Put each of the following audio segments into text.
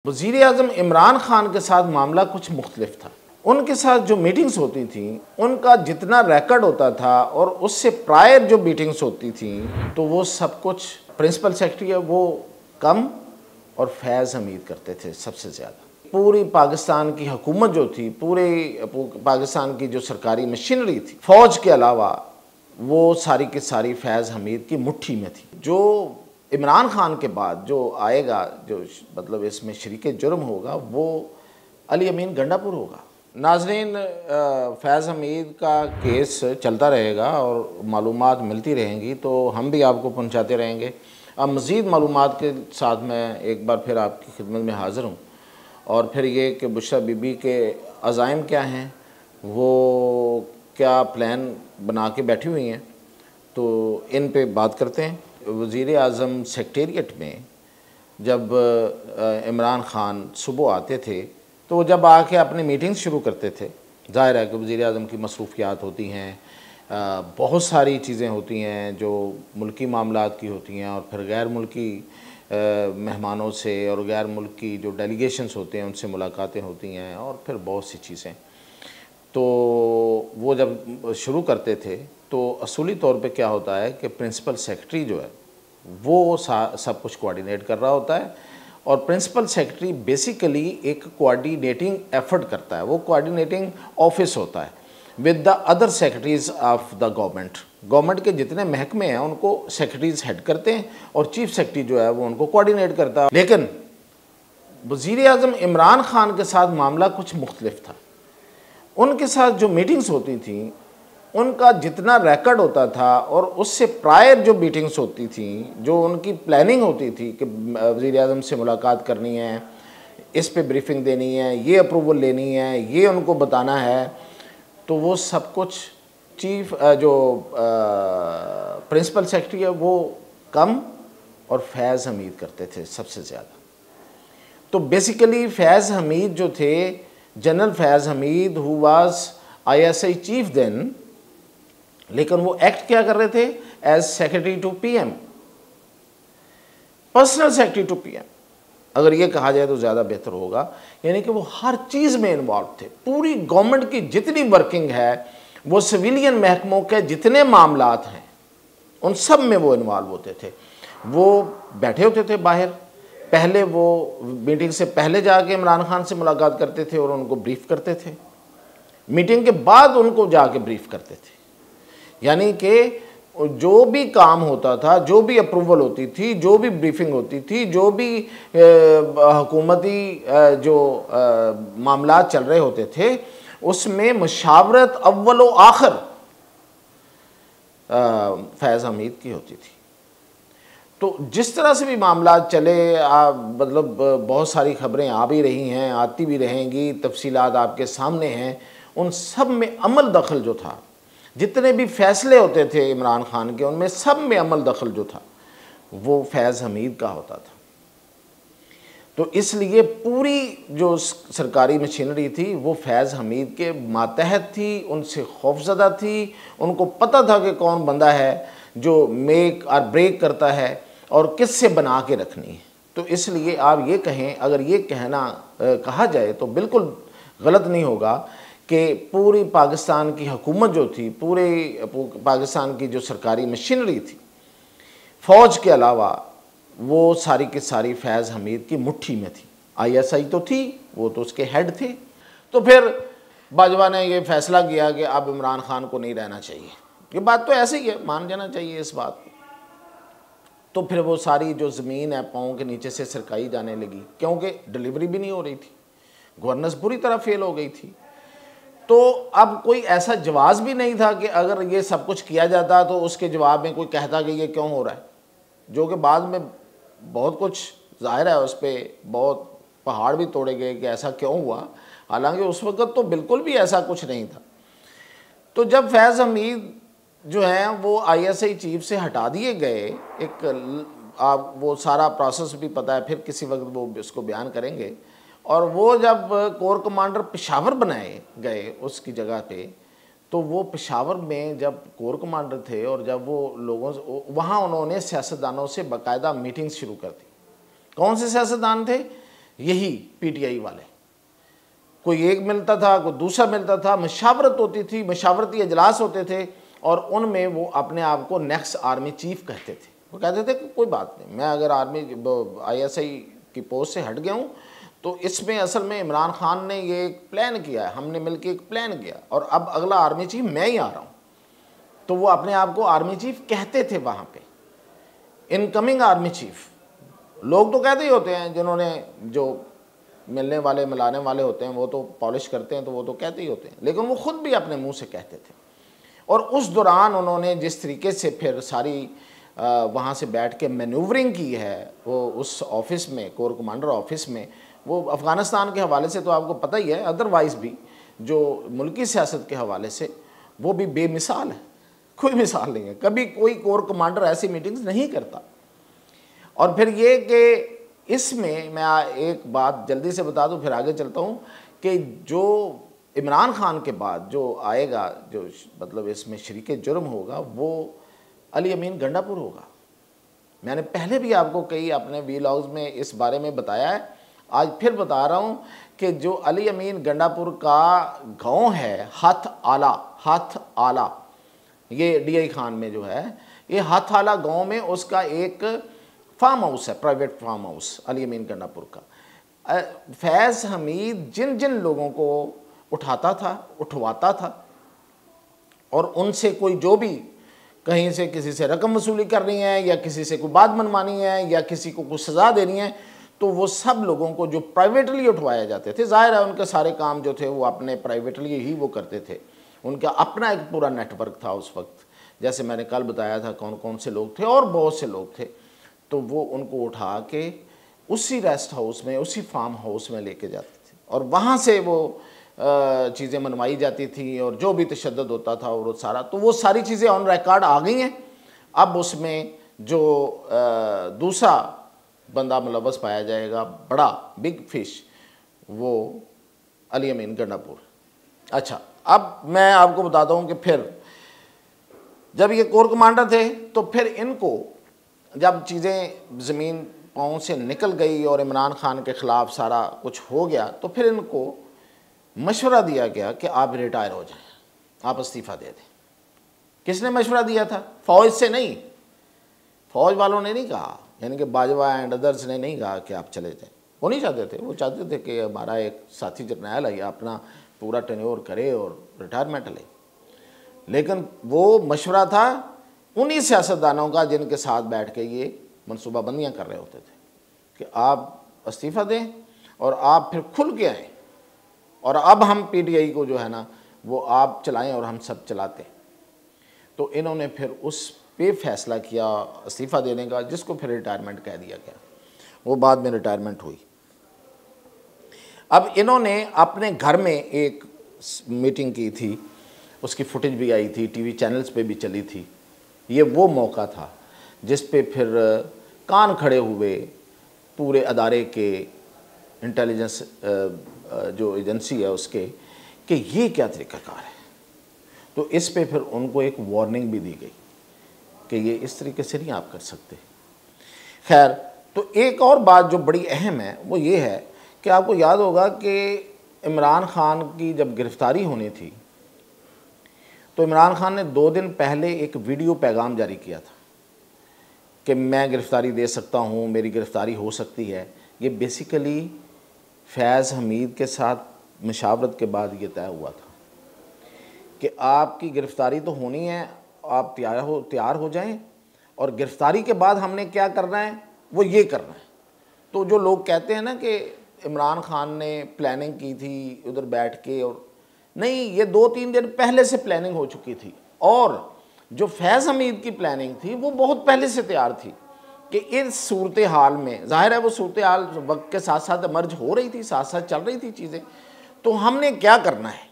वज़ीर आज़म इमरान खान के साथ मामला कुछ मुख्तलिफ था। उनके साथ जो मीटिंग्स होती थी उनका जितना रिकॉर्ड होता था और उससे प्रायर जो मीटिंग्स होती थी तो वो सब कुछ प्रिंसिपल सेक्रेटरी है वो कम और फैज़ हमीद करते थे सबसे ज़्यादा। पूरी पाकिस्तान की हुकूमत जो थी, पूरे पाकिस्तान की जो सरकारी मशीनरी थी फ़ौज के अलावा, वो सारी की सारी फैज़ हमीद की मुट्ठी में थी। जो इमरान खान के बाद जो आएगा, जो मतलब इसमें शरीके जुर्म होगा, वो अली अमीन गंडापुर होगा। नाज़रीन, फैज़ हमीद का केस चलता रहेगा और मालूमात मिलती रहेंगी तो हम भी आपको पहुंचाते रहेंगे। अब मज़ीद मालूमात के साथ मैं एक बार फिर आपकी खिदमत में हाज़िर हूँ और फिर ये कि बुशरा बीबी के अज़ाइम क्या हैं, वो क्या प्लान बना के बैठी हुई हैं, तो इन पे बात करते हैं। वज़ीर आज़म सेक्रेटेरिएट में जब इमरान खान सुबह आते थे तो वो जब आके अपनी मीटिंग शुरू करते थे, ज़ाहिर है कि वज़ीर आज़म की मसरूफ़ियात होती हैं, बहुत सारी चीज़ें होती हैं जो मुल्की मामलात की होती हैं और फिर गैर मुल्की मेहमानों से और गैर मुल्की जो डेलीगेशंस होते हैं उनसे मुलाकातें होती हैं और फिर बहुत सी चीज़ें। तो वो जब शुरू करते थे तो असूली तौर पे क्या होता है कि प्रिंसिपल सेक्रेटरी जो है वो सब कुछ कोऑर्डिनेट कर रहा होता है और प्रिंसिपल सेक्रेटरी बेसिकली एक कोऑर्डिनेटिंग एफर्ट करता है, वो कोऑर्डिनेटिंग ऑफिस होता है with the other secretaries of the government. Government के जितने महकमे हैं उनको सेक्रेटरीज हेड करते हैं और चीफ सेक्रेटरी जो है वो उनको कोऑर्डिनेट करता है। लेकिन वज़ीर आज़म इमरान खान के साथ मामला कुछ मुख्तलिफ था। उनके साथ जो मीटिंग्स होती थी उनका जितना रिकॉर्ड होता था और उससे प्रायर जो मीटिंग्स होती थी, जो उनकी प्लानिंग होती थी कि वज़ीर आज़म से मुलाकात करनी है, इस पे ब्रीफिंग देनी है, ये अप्रूवल लेनी है, ये उनको बताना है, तो वो सब कुछ चीफ जो प्रिंसिपल सेक्रेटरी है वो कम और फैज़ हमीद करते थे सबसे ज़्यादा। तो बेसिकली फैज़ हमीद जो थे, general Faiz Hamid who was ISI chief then, लेकिन वो एक्ट क्या कर रहे थे as secretary to PM, personal secretary to PM, अगर ये कहा जाए तो ज़्यादा बेहतर होगा। यानी कि वो हर चीज़ में इन्वॉल्व थे। पूरी गवर्नमेंट की जितनी वर्किंग है, वो सिविलियन महकमों के जितने मामलात हैं उन सब में वो इन्वॉल्व होते थे। वो बैठे होते थे बाहर, पहले वो मीटिंग से पहले जाके इमरान खान से मुलाकात करते थे और उनको ब्रीफ करते थे, मीटिंग के बाद उनको जाके ब्रीफ करते थे। यानी कि जो भी काम होता था, जो भी अप्रूवल होती थी, जो भी ब्रीफिंग होती थी, जो भी हुकूमती जो मामलात चल रहे होते थे, उसमें मशावरत अव्वल व आखिर फैज़ हमीद की होती थी। तो जिस तरह से भी मामलात चले, मतलब बहुत सारी खबरें आ भी रही हैं, आती भी रहेंगी, तफसीलात आपके सामने हैं, उन सब में अमल दखल जो था, जितने भी फैसले होते थे इमरान खान के, उनमें सब में अमल दखल जो था वो फैज़ हमीद का होता था। तो इसलिए पूरी जो सरकारी मशीनरी थी वो फैज़ हमीद के मातहत थी, उनसे खौफज़दा थी। उनको पता था कि कौन बंदा है जो मेक और ब्रेक करता है और किससे बना के रखनी है। तो इसलिए आप ये कहें, अगर ये कहा जाए तो बिल्कुल गलत नहीं होगा कि पूरी पाकिस्तान की हुकूमत जो थी, पूरे पाकिस्तान की जो सरकारी मशीनरी थी फ़ौज के अलावा, वो सारी की सारी फैज़ हमीद की मुट्ठी में थी। ISI तो थी, वो तो उसके हेड थे। तो फिर बाजवा ने ये फ़ैसला किया कि अब इमरान खान को नहीं रहना चाहिए। ये बात तो ऐसे ही है, मान जाना चाहिए इस बात को। तो फिर वो सारी जो ज़मीन है पाँव के नीचे से सरकाई जाने लगी, क्योंकि डिलीवरी भी नहीं हो रही थी, गवर्नेंस बुरी तरह फेल हो गई थी। तो अब कोई ऐसा जवाब भी नहीं था कि अगर ये सब कुछ किया जाता तो उसके जवाब में कोई कहता कि ये क्यों हो रहा है, जो कि बाद में बहुत कुछ ज़ाहिर है उस पर बहुत पहाड़ भी तोड़े गए कि ऐसा क्यों हुआ, हालांकि उस वक़्त तो बिल्कुल भी ऐसा कुछ नहीं था। तो जब फैज़ हमीद जो हैं वो ISI चीफ से हटा दिए गए, आप वो सारा प्रोसेस भी पता है, फिर किसी वक्त वो इसको बयान करेंगे। और वो जब कोर कमांडर पेशावर बनाए गए उसकी जगह पे, तो वो पेशावर में जब कोर कमांडर थे और जब वो लोगों से वहाँ, उन्होंने सियासतदानों से बाकायदा मीटिंग शुरू कर दी। कौन से सियासतदान थे? यही पीटीआई वाले, कोई एक मिलता था, कोई दूसरा मिलता था, मशावरत होती थी, मशावरती अजलास होते थे और उनमें वो अपने आप को नेक्स्ट आर्मी चीफ कहते थे। वो कहते थे कि कोई बात नहीं, मैं अगर आर्मी ISI की पोस्ट से हट गया हूँ तो इसमें असल में इमरान खान ने ये एक प्लान किया है, हमने मिलकर एक प्लान किया और अब अगला आर्मी चीफ मैं ही आ रहा हूँ। तो वो अपने आप को आर्मी चीफ कहते थे वहाँ पे, इनकमिंग आर्मी चीफ। लोग तो कहते ही होते हैं, जिन्होंने जो मिलने वाले मिलाने वाले होते हैं वो तो पॉलिश करते हैं, तो वो तो कहते ही होते हैं, लेकिन वो खुद भी अपने मुंह से कहते थे। और उस दौरान उन्होंने जिस तरीके से फिर सारी वहाँ से बैठ के मैन्यूवरिंग की है वो उस ऑफिस में, कोर कमांडर ऑफिस में, वो अफ़गानिस्तान के हवाले से तो आपको पता ही है, अदरवाइज़ भी जो मुल्की सियासत के हवाले से वो भी बेमिसाल है, कोई मिसाल नहीं है। कभी कोई कोर कमांडर ऐसी मीटिंग्स नहीं करता। और फिर ये कि इसमें मैं एक बात जल्दी से बता दूं, फिर आगे चलता हूं कि जो इमरान खान के बाद जो आएगा, जो मतलब इसमें शरीके जुर्म होगा, वो अली अमीन गंडापुर होगा। मैंने पहले भी आपको कई अपने वीलॉग्स में इस बारे में बताया है, आज फिर बता रहा हूं कि जो अली अमीन गंडापुर का गांव है हथ आला, ये DI खान में जो है, ये हथ आला गाँव में उसका एक फार्म हाउस है, प्राइवेट फार्म हाउस अली अमीन गंडापुर का। फैज़ हमीद जिन जिन लोगों को उठाता था, उठवाता था और उनसे कोई जो भी कहीं से किसी से रकम वसूली करनी है या किसी से कोई बात मनवानी है या किसी को कुछ सज़ा देनी है, तो वो सब लोगों को जो प्राइवेटली उठवाए जाते थे, ज़ाहिर है उनके सारे काम जो थे वो अपने प्राइवेटली ही वो करते थे। उनका अपना एक पूरा नेटवर्क था उस वक्त, जैसे मैंने कल बताया था कौन कौन से लोग थे और बहुत से लोग थे। तो वो उनको उठा के उसी रेस्ट हाउस में, उसी फार्म हाउस में लेके जाते थे और वहाँ से वो चीज़ें मनवाई जाती थी और जो भी तशद्दुद होता था और वो सारा, तो वो सारी चीज़ें ऑन रिकॉर्ड आ गई हैं। अब उसमें जो दूसरा बंदा मुलव्वस पाया जाएगा, बड़ा बिग फिश, वो अली अमीन गंडापुर। अच्छा, अब मैं आपको बताता हूँ कि फिर जब ये कोर कमांडर थे तो फिर इनको जब चीज़ें ज़मीन पाँव से निकल गई और इमरान खान के ख़िलाफ़ सारा कुछ हो गया, तो फिर इनको मशवरा दिया गया कि आप रिटायर हो जाएं, आप इस्तीफ़ा दे दें। किसने मशवरा दिया था? फ़ौज से नहीं, फ़ौज वालों ने नहीं कहा, यानी कि बाजवा एंड अदर्स ने नहीं कहा कि आप चले जाएं। वो नहीं चाहते थे, वो चाहते थे कि हमारा एक साथी जर्नैल है अपना पूरा टेन्योर करे और रिटायरमेंट ले। लेकिन वो मशवरा था उन्हीं सियासतदानों का जिनके साथ बैठ के ये मनसूबाबंदियाँ कर रहे होते थे कि आप इस्तीफ़ा दें और आप फिर खुल के आएँ और अब हम PTI को जो है ना वो आप चलाएं और हम सब चलाते। तो इन्होंने फिर उस पे फैसला किया इस्तीफ़ा देने का, जिसको फिर रिटायरमेंट कह दिया गया। वो बाद में रिटायरमेंट हुई। अब इन्होंने अपने घर में एक मीटिंग की थी, उसकी फुटेज भी आई थी, TV चैनल्स पे भी चली थी। ये वो मौका था जिस पे फिर कान खड़े हुए पूरे अदारे के, इंटेलिजेंस जो एजेंसी है उसके, कि ये क्या तरीक़ाकार है। तो इस पे फिर उनको एक वार्निंग भी दी गई कि ये इस तरीके से नहीं आप कर सकते। खैर, तो एक और बात जो बड़ी अहम है वो ये है कि आपको याद होगा कि इमरान खान की जब गिरफ़्तारी होनी थी तो इमरान खान ने 2 दिन पहले एक वीडियो पैगाम जारी किया था कि मैं गिरफ़्तारी दे सकता हूँ, मेरी गिरफ़्तारी हो सकती है। ये बेसिकली फैज़ हमीद के साथ मशावरत के बाद ये तय हुआ था कि आपकी गिरफ़्तारी तो होनी है, आप तैयार हो जाएं और गिरफ़्तारी के बाद हमने क्या करना है वो ये करना है। तो जो लोग कहते हैं ना कि इमरान खान ने प्लानिंग की थी उधर बैठ के, और नहीं, ये 2-3 दिन पहले से प्लानिंग हो चुकी थी। और जो फैज़ हमीद की प्लानिंग थी वो बहुत पहले से तैयार थी कि इस सूरत हाल में, ज़ाहिर है वो सूरत हाल वक्त के साथ साथ इमर्ज हो रही थी, साथ साथ चल रही थी चीज़ें, तो हमने क्या करना है।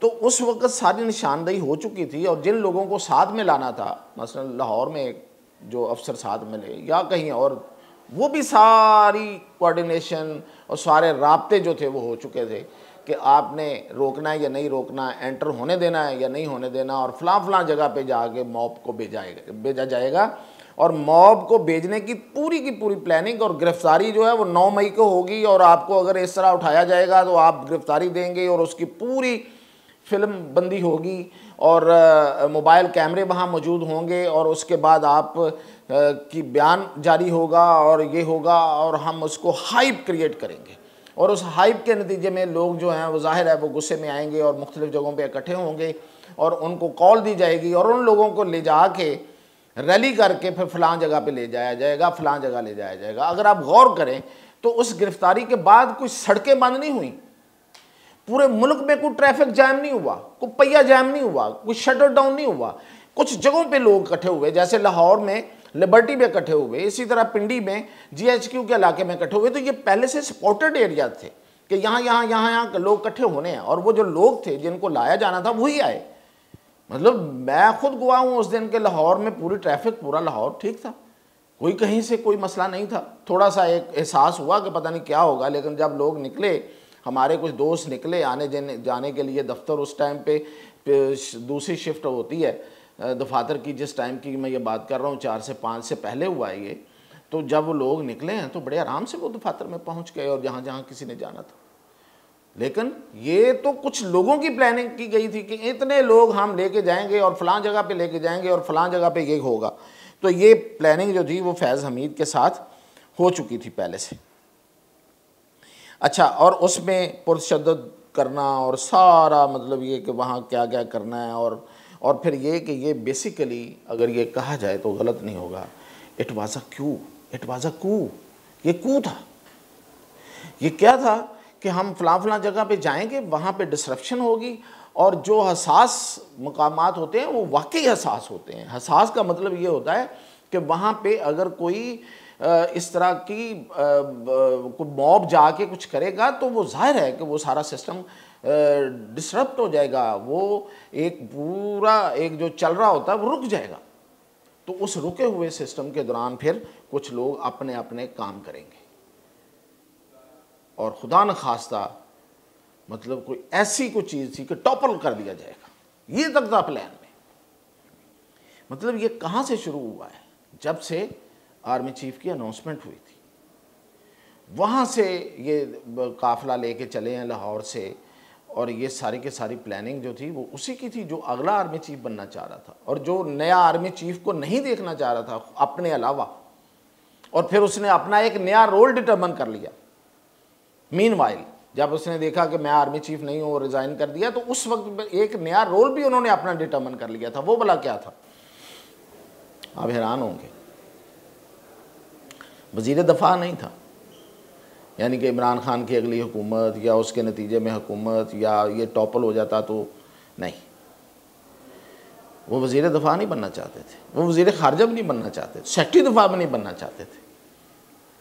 तो उस वक्त सारी निशानदेही हो चुकी थी और जिन लोगों को साथ में लाना था, मसलन लाहौर में जो अफसर साथ मिले या कहीं और, वो भी सारी कोऑर्डिनेशन और सारे राब्ते जो थे वो हो चुके थे कि आपने रोकना है या नहीं रोकना, एंटर होने देना है या नहीं होने देना, और फ़लाँ जगह पे जाके मॉब को भेजा जाएगा। और मॉब को भेजने की पूरी प्लानिंग और गिरफ्तारी जो है वो 9 मई को होगी। और आपको अगर इस तरह उठाया जाएगा तो आप गिरफ्तारी देंगे और उसकी पूरी फिल्म बंदी होगी और मोबाइल कैमरे वहाँ मौजूद होंगे और उसके बाद आप की बयान जारी होगा और ये होगा और हम उसको हाइप क्रिएट करेंगे। और उस हाइप के नतीजे में लोग जो हैं वो ज़ाहिर है वो गुस्से में आएंगे और मुख्तलिफ़ जगहों पे इकट्ठे होंगे और उनको कॉल दी जाएगी और उन लोगों को ले जा के रैली करके फिर फ़लाँ जगह पे ले जाया जाएगा, फ़लाँ जगह ले जाया जाएगा। अगर आप गौर करें तो उस गिरफ्तारी के बाद कोई सड़कें बंद नहीं हुई, पूरे मुल्क में कोई ट्रैफिक जैम नहीं हुआ, कोई पहिया जैम नहीं हुआ, कोई शटर डाउन नहीं हुआ। कुछ जगहों पे लोग इकट्ठे हुए, जैसे लाहौर में लिबर्टी में इकट्ठे हुए, इसी तरह पिंडी में GHQ के इलाके में इकट्ठे हुए। तो ये पहले से सपोर्टेड एरिया थे कि यहाँ लोग इकट्ठे होने हैं और वो जो लोग थे जिनको लाया जाना था वही आए। मतलब मैं खुद गवाह हूँ उस दिन के लाहौर में पूरी ट्रैफिक, पूरा लाहौर ठीक था, कोई कहीं से कोई मसला नहीं था। थोड़ा सा एक एहसास हुआ कि पता नहीं क्या होगा, लेकिन जब लोग निकले, हमारे कुछ दोस्त निकले आने जाने के लिए दफ्तर, उस टाइम पे दूसरी शिफ्ट होती है दफातर की, जिस टाइम की मैं ये बात कर रहा हूँ 4 से 5 से पहले हुआ है ये। तो जब वो लोग निकले हैं तो बड़े आराम से वो दफातर में पहुँच गए और जहाँ जहाँ किसी ने जाना था। लेकिन ये तो कुछ लोगों की प्लानिंग की गई थी कि इतने लोग हम लेके जाएंगे और फलां जगह पे लेके जाएंगे और फलां जगह पे ये होगा। तो ये प्लानिंग जो थी वो फैज़ हमीद के साथ हो चुकी थी पहले से। अच्छा, और उसमें पुरशद्दत करना और सारा मतलब ये कि वहाँ क्या क्या करना है और फिर ये कि ये बेसिकली अगर ये कहा जाए तो गलत नहीं होगा, इट वाज़ अ कू, ये कू था। ये क्या था कि हम फ़लाँ जगह पे जाएंगे, वहाँ पे डिसरप्शन होगी और जो हसास मकामात होते हैं वो वाकई हसास होते हैं। हसास का मतलब ये होता है कि वहाँ पे अगर कोई इस तरह की कोई मॉब जाके कुछ करेगा तो वो जाहिर है कि वो सारा सिस्टम डिसरप्ट हो जाएगा, वो एक पूरा एक जो चल रहा होता है वो रुक जाएगा। तो उस रुके हुए सिस्टम के दौरान फिर कुछ लोग अपने अपने काम करेंगे और खुदा न खास्ता मतलब कोई ऐसी कोई चीज़ थी कि टॉपल कर दिया जाएगा। ये तक था प्लान में। मतलब ये कहाँ से शुरू हुआ है? जब से आर्मी चीफ की अनाउंसमेंट हुई थी, वहाँ से ये काफ़िला लेके चले हैं लाहौर से और ये सारी की सारी प्लानिंग जो थी वो उसी की थी जो अगला आर्मी चीफ बनना चाह रहा था और जो नया आर्मी चीफ को नहीं देखना चाह रहा था अपने अलावा, और फिर उसने अपना एक नया रोल डिटर्मिन कर लिया। मीनवाइल जब उसने देखा कि मैं आर्मी चीफ नहीं हूँ, रिज़ाइन कर दिया, तो उस वक्त एक नया रोल भी उन्होंने अपना डिटर्मिन कर लिया था। वो भला क्या था? आप हैरान होंगे, वज़ीर दफ़ा नहीं था, यानी कि इमरान खान की अगली हुकूमत या उसके नतीजे में हुकूमत या ये टॉपल हो जाता तो नहीं। वो वज़ीर दफ़ा नहीं बनना चाहते थे, वो वज़ीर ख़ारजा भी नहीं बनना चाहते थे, सेक्रेटरी दफ़ा भी नहीं बनना चाहते थे,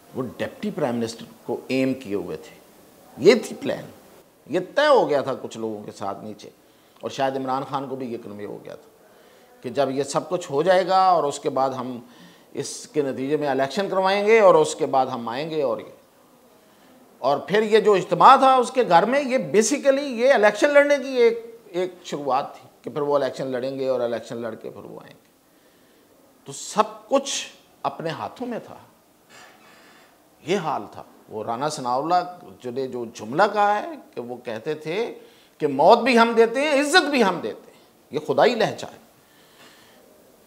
वो डिप्टी प्राइम मिनिस्टर को एम किए हुए थे। ये थी प्लान, ये तय हो गया था कुछ लोगों के साथ नीचे, और शायद इमरान खान को भी ये कन्वे हो गया था कि जब ये सब कुछ हो जाएगा और उसके बाद हम इसके नतीजे में इलेक्शन करवाएंगे और उसके बाद हम आएंगे और फिर ये जो इज्तिमा था उसके घर में, ये बेसिकली ये इलेक्शन लड़ने की एक शुरुआत थी कि फिर वो इलेक्शन लड़ेंगे और इलेक्शन लड़ के फिर वो आएंगे। तो सब कुछ अपने हाथों में था, ये हाल था। वो राना सनाउल्लाह जो जुमला कहा है कि वो कहते थे कि मौत भी हम देते हैं, इज्जत भी हम देते हैं, ये खुदाई लहजा है।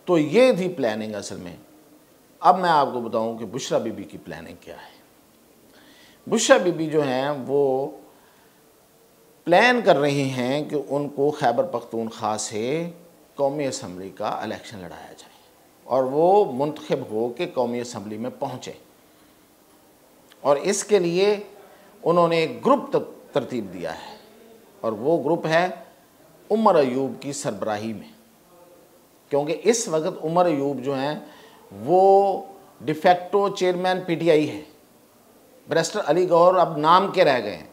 तो ये थी प्लानिंग असल में। अब मैं आपको बताऊं कि बुशरा बीबी की प्लानिंग क्या है। बुशरा बीबी जो हैं वो प्लान कर रही हैं कि उनको खैबर पख्तूनख्वा से कौमी असम्बली का इलेक्शन लड़ाया जाए और वो मुंतखब हो के कौमी असम्बली में पहुँचे, और इसके लिए उन्होंने एक ग्रुप तरतीब दिया है और वो ग्रुप है उमर अयूब की सरबराही में, क्योंकि इस वक्त उमर अयूब जो हैं वो डिफेक्टो चेयरमैन PTI है। बैरिस्टर अली गौहर अब नाम के रह गए हैं,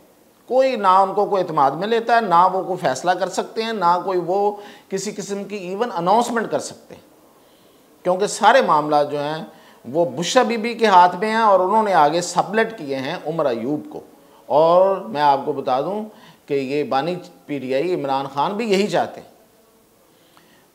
कोई ना उनको कोई एतमाद में लेता है, ना वो कोई फैसला कर सकते हैं, ना कोई वो किसी किस्म की इवन अनाउंसमेंट कर सकते हैं, क्योंकि सारे मामला जो हैं वो बुशरा बीबी के हाथ में हैं और उन्होंने आगे सबलेट किए हैं उमर अयूब को। और मैं आपको बता दूं कि ये बानी PTI इमरान खान भी यही चाहते हैं।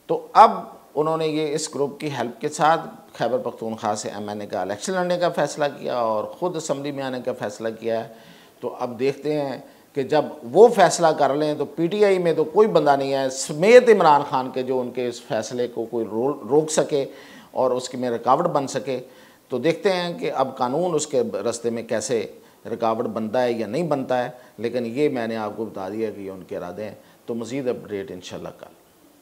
तो अब उन्होंने ये इस ग्रुप की हेल्प के साथ खैबर पख्तूनख्वा से MNA का इलेक्शन लड़ने का फ़ैसला किया और ख़ुद असम्बली में आने का फ़ैसला किया है। तो अब देखते हैं कि जब वो फ़ैसला कर लें तो PTI में तो कोई बंदा नहीं है समेत इमरान खान के जो उनके इस फ़ैसले को कोई रोक सके और उसकी में रुकावट बन सके। तो देखते हैं कि अब कानून उसके रास्ते में कैसे रुकावट बनता है या नहीं बनता है, लेकिन ये मैंने आपको बता दिया कि ये उनके इरादे हैं। तो मज़ीद अपडेट इंशाल्लाह कल।